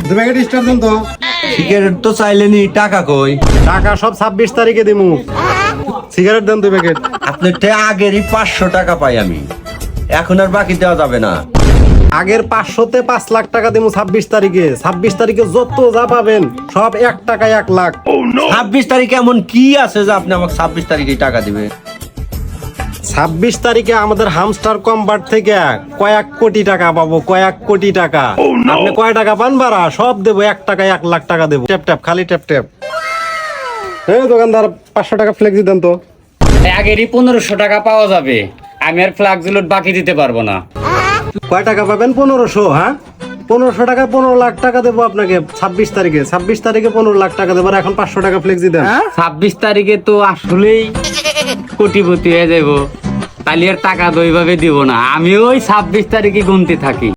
2 packet star দেন তো। Cigarette তো চাইলেনি, টাকা কই? টাকা সব 26 তারিখে দিমু। সিগারেট দেন 2 প্যাকেট। আপনার টে আগেরই 500 টাকা পাই আমি, এখন আর বাকি দেওয়া যাবে না। আগের 500-তে 5 লাখ টাকা দিমু 26 তারিখে। 26 তারিখে যত যা পাবেন সব 1 টাকায় 1 লাখ। 26 তারিখে এমন কি আছে যে আপনি আমাকে 26 তারিখে টাকা দিবেন? 26 তারিখে আমাদের হামস্টার কম্বার্ট থেকে কয়েক কোটি টাকা পাবো, কয়েক কোটি টাকা। আপনি কয় টাকা পান বাড়া? সব দেবো 1 টাকায় 1 লাখ টাকা দেবো। ট্যাপ ট্যাপ, খালি ট্যাপ ট্যাপ। দোকানদার 500 টাকা ফ্লেক্সি দেন তো। আগেরই 1500 টাকা পাওয়া যাবে, আমি আর ফ্লাক্সগুলোর বাকি দিতে পারবো না। কয় টাকা পাবেন? 1500। হ্যাঁ, 1500 টাকা 15 লাখ টাকা দেবো আপনাকে 26 তারিখে। 26 তারিখে 15 লাখ টাকা দেবো। আর এখন 500 টাকা ফ্লেক্সি দেন। 26 তারিখে তো আসলেই কোটিপতি হয়ে যাবো, তাহলে আর টাকা তো ওইভাবে দিব না। আমি ওই 26 তারিখে গুনতে থাকি।